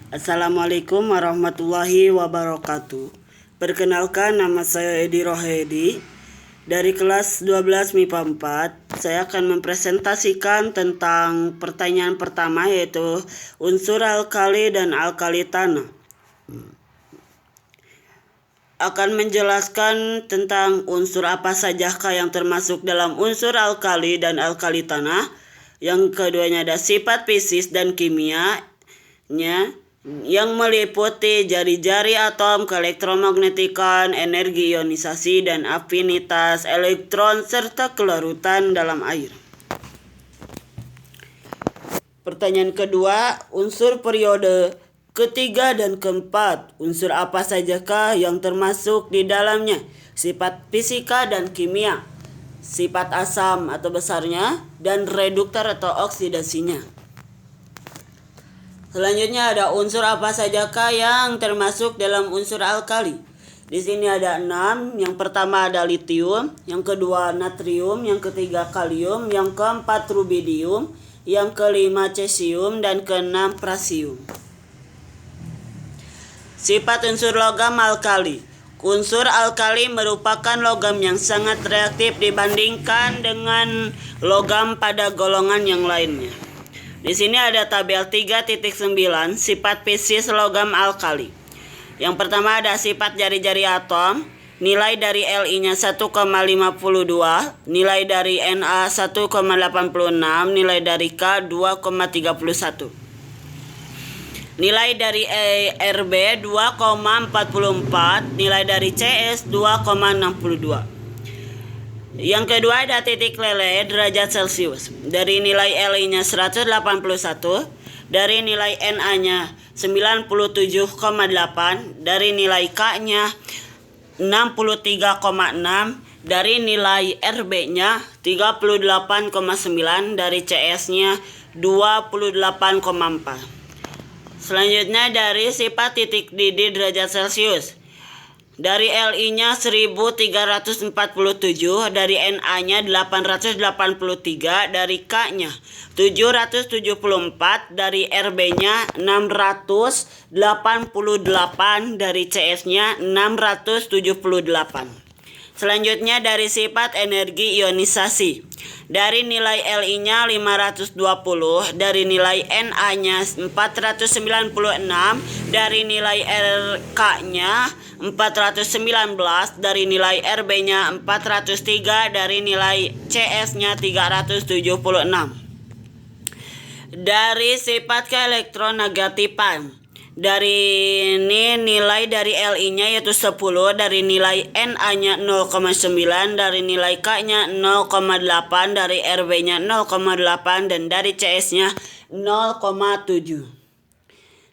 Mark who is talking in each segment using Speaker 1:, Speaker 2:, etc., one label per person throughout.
Speaker 1: Assalamualaikum warahmatullahi wabarakatuh. Perkenalkan, nama saya Edi Rohedi. Dari kelas 12 MIPA 4, saya akan mempresentasikan tentang pertanyaan pertama, yaitu unsur alkali dan alkali tanah. Akan menjelaskan tentang unsur apa sajakah yang termasuk dalam unsur alkali dan alkali tanah. Yang keduanya ada sifat fisik dan kimianya, yang meliputi jari-jari atom, keelektromagnetikan, energi ionisasi, dan afinitas elektron, serta kelarutan dalam air. Pertanyaan kedua, unsur periode ketiga dan keempat. Unsur apa sajakah yang termasuk di dalamnya? Sifat fisika dan kimia, sifat asam atau besarnya, dan reduktor atau oksidasinya. Selanjutnya ada unsur apa sajakah yang termasuk dalam unsur alkali. Di sini ada 6. Yang pertama ada litium, yang kedua natrium, yang ketiga kalium, yang keempat rubidium, yang kelima cesium, dan keenam prasium. Sifat unsur logam alkali. Unsur alkali merupakan logam yang sangat reaktif dibandingkan dengan logam pada golongan yang lainnya. Di sini ada tabel 3.9 sifat fisik logam alkali. Yang pertama ada sifat jari-jari atom, nilai dari Li-nya 1,52, nilai dari Na 1,86, nilai dari K 2,31. Nilai dari Rb 2,44, nilai dari Cs 2,62. Yang kedua ada titik lele derajat Celcius. Dari nilai Li-nya 181, dari nilai Na-nya 97,8, dari nilai K-nya 63,6, dari nilai Rb-nya 38,9, dari Cs-nya 28,4. Selanjutnya dari sifat titik didih derajat Celcius. Dari Li-nya 1347, dari Na-nya 883, dari K-nya 774, dari Rb-nya 688, dari Cs-nya 678. Selanjutnya dari sifat energi ionisasi. Dari nilai Li-nya 520, dari nilai Na-nya 496, dari nilai K-nya 419, dari nilai Rb-nya 403, dari nilai Cs-nya 376. Dari sifat keelektronegatifan. Dari ini nilai dari Li-nya yaitu 10, dari nilai Na-nya 0,9, dari nilai K-nya 0,8, dari Rb-nya 0,8, dan dari Cs-nya 0,7.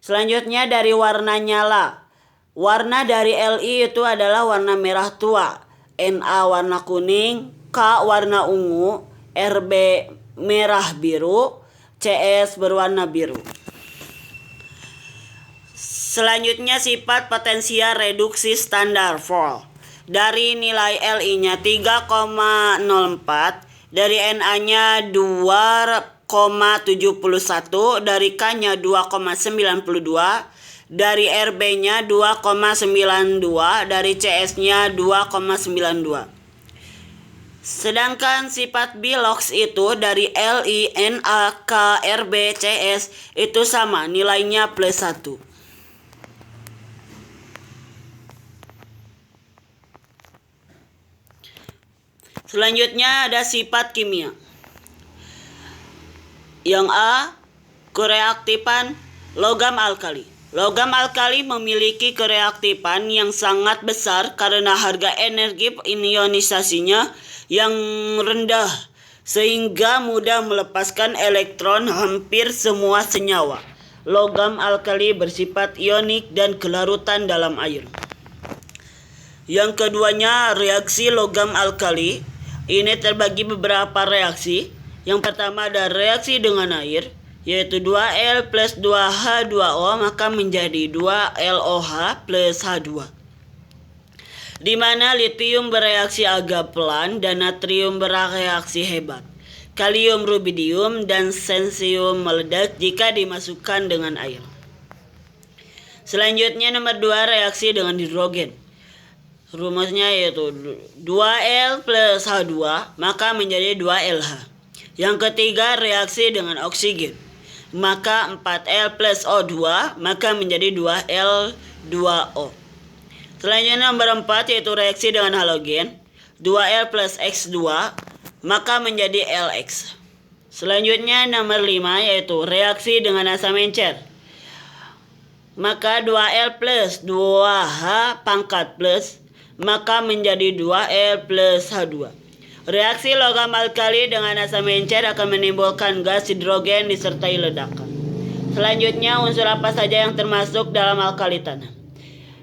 Speaker 1: Selanjutnya dari warna nyala. Warna dari Li itu adalah warna merah tua, Na warna kuning, K warna ungu, Rb merah biru, Cs berwarna biru. Selanjutnya sifat potensial reduksi standar Volt. Dari nilai Li-nya 3,04, dari Na-nya 2,71, dari K-nya 2,92, dari Rb-nya 2,92, dari Cs-nya 2,92. Sedangkan sifat Bilox itu dari Li, Na, K, Rb, Cs itu sama, nilainya plus 1. Selanjutnya ada sifat kimia. Yang A, kereaktifan logam alkali. Logam alkali memiliki kereaktifan yang sangat besar karena harga energi ionisasinya yang rendah, sehingga mudah melepaskan elektron hampir semua senyawa. Logam alkali bersifat ionik dan kelarutan dalam air. Yang keduanya reaksi logam alkali. Ini terbagi beberapa reaksi. Yang pertama ada reaksi dengan air, yaitu 2L plus 2H2O maka menjadi 2LOH plus H2. Di mana litium bereaksi agak pelan dan natrium bereaksi hebat. Kalium, rubidium, dan cesium meledak jika dimasukkan dengan air. Selanjutnya nomor 2, reaksi dengan hidrogen. Rumusnya yaitu 2L plus H2 maka menjadi 2LH. Yang ketiga, reaksi dengan oksigen. Maka 4L plus O2 maka menjadi 2L2O. Selanjutnya nomor 4 yaitu reaksi dengan halogen. 2L plus X2 maka menjadi LX. Selanjutnya nomor 5 yaitu reaksi dengan asam encer. Maka 2L plus 2H pangkat plus maka menjadi 2L plus H2. Reaksi logam alkali dengan asam encer akan menimbulkan gas hidrogen disertai ledakan. Selanjutnya unsur apa saja yang termasuk dalam alkali tanah?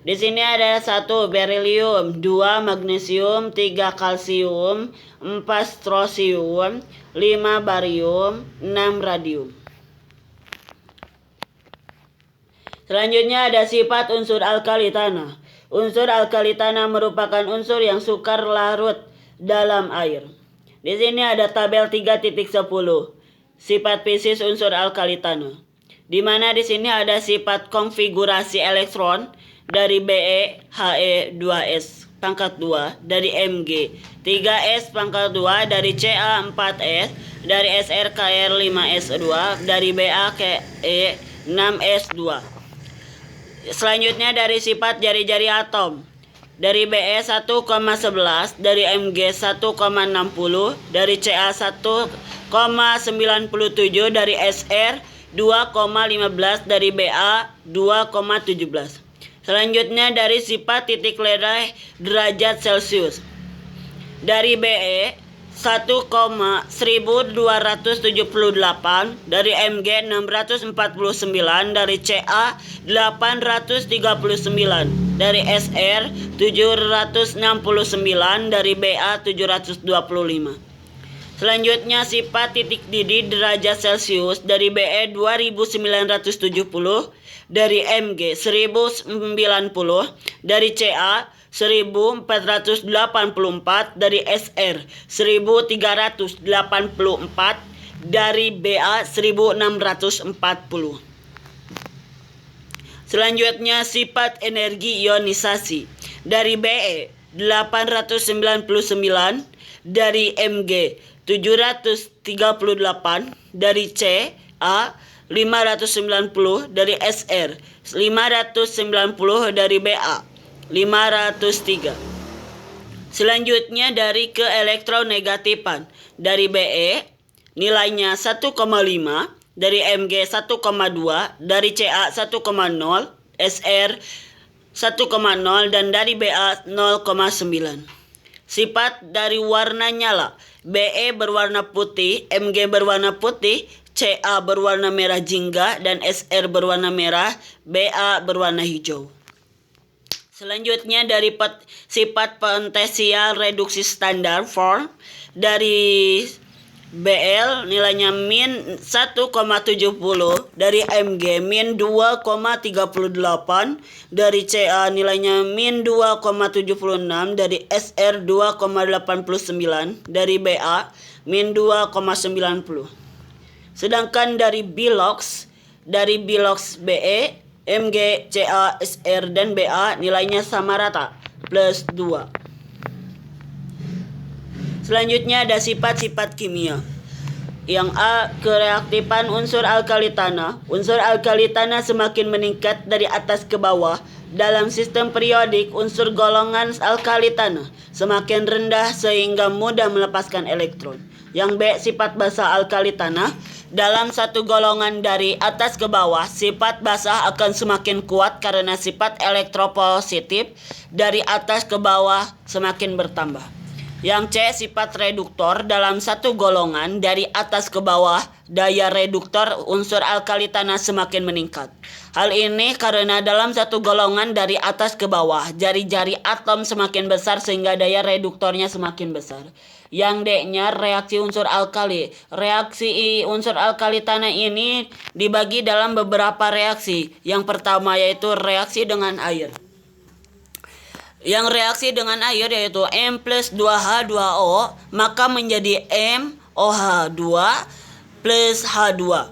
Speaker 1: Di sini ada 1 berilium, 2 magnesium, 3 kalsium, 4 strosium, 5 barium, 6 radium. Selanjutnya ada sifat unsur alkali tanah. Unsur alkali tanah merupakan unsur yang sukar larut dalam air. Di sini ada tabel 3.10. Sifat fisis unsur alkali tanah. Di mana di sini ada sifat konfigurasi elektron dari Be, He 2s pangkat 2, dari Mg 3s pangkat 2, dari Ca 4s, dari Sr Kr 5s2, dari Ba Ke 6s2. Selanjutnya dari sifat jari-jari atom. Dari Be 1,11, dari Mg 1,60, dari Ca 1,97, dari Sr 2,15, dari Ba 2,17. Selanjutnya dari sifat titik leleh derajat Celcius. Dari Be 1,1278, dari Mg 649, dari Ca 839, dari Sr 769, dari Ba 725. Selanjutnya sifat titik didih derajat Celcius. Dari Be 2970, dari Mg 1090, dari Ca 1484, dari Sr 1384, dari Ba 1640. Selanjutnya sifat energi ionisasi. Dari Be 899, dari Mg 738, dari Ca 590, dari Sr 590, dari Ba 503. Selanjutnya dari keelektronegatifan. Dari Be nilainya 1,5, dari Mg 1,2, dari Ca 1,0, Sr 1,0, dan dari Ba 0,9. Sifat dari warna nyala. Be berwarna putih, Mg berwarna putih, Ca berwarna merah jingga, dan Sr berwarna merah, Ba berwarna hijau. Selanjutnya dari sifat potensial reduksi standar form. Dari Bl nilainya min 1,70, dari Mg min 2,38, dari Ca nilainya min 2,76, dari Sr 2,89, dari Ba min 2,90. Sedangkan dari Bilox, Be, Mg, Ca, Sr, dan Ba nilainya sama rata, plus 2. Selanjutnya ada sifat-sifat kimia. Yang A, kereaktifan unsur alkali tanah. Unsur alkali tanah semakin meningkat dari atas ke bawah. Dalam sistem periodik, unsur golongan alkali tanah semakin rendah sehingga mudah melepaskan elektron. Yang B, sifat basa alkali tanah. Dalam satu golongan dari atas ke bawah, sifat basah akan semakin kuat karena sifat elektropositif dari atas ke bawah semakin bertambah. Yang C, sifat reduktor. Dalam satu golongan dari atas ke bawah, daya reduktor unsur alkali tanah semakin meningkat. Hal ini karena dalam satu golongan dari atas ke bawah, jari-jari atom semakin besar sehingga daya reduktornya semakin besar. Yang D-nya reaksi unsur alkali. Reaksi unsur alkali tanah ini dibagi dalam beberapa reaksi. Yang pertama yaitu reaksi dengan air. Yang reaksi dengan air yaitu M plus 2H2O maka menjadi MOH2 plus H2.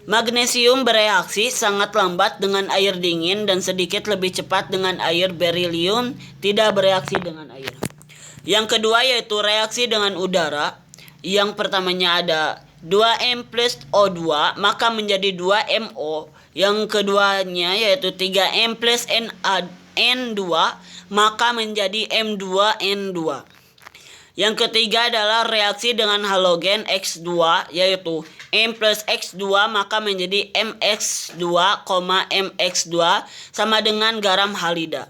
Speaker 1: Magnesium bereaksi sangat lambat dengan air dingin dan sedikit lebih cepat dengan air. Berilium tidak bereaksi dengan air. Yang kedua yaitu reaksi dengan udara. Yang pertamanya ada 2M plus O2 maka menjadi 2MO. Yang keduanya yaitu 3M plus N2 maka menjadi M2N2. Yang ketiga adalah reaksi dengan halogen X2 yaitu M plus X2 maka menjadi MX2, MX2 sama dengan garam halida.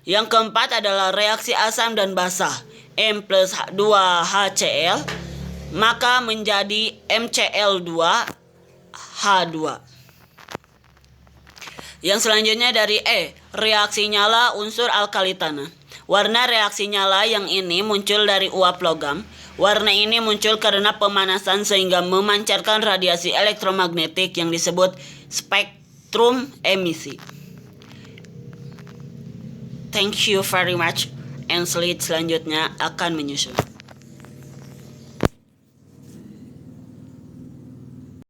Speaker 1: Yang keempat adalah reaksi asam dan basah. M plus 2HCl maka menjadi MCl2H2. Yang selanjutnya dari E, reaksi nyala unsur alkali tanah. Warna reaksi nyala yang ini muncul dari uap logam. Warna ini muncul karena pemanasan sehingga memancarkan radiasi elektromagnetik yang disebut spektrum emisi. Thank you very much. And slide selanjutnya akan menyusul.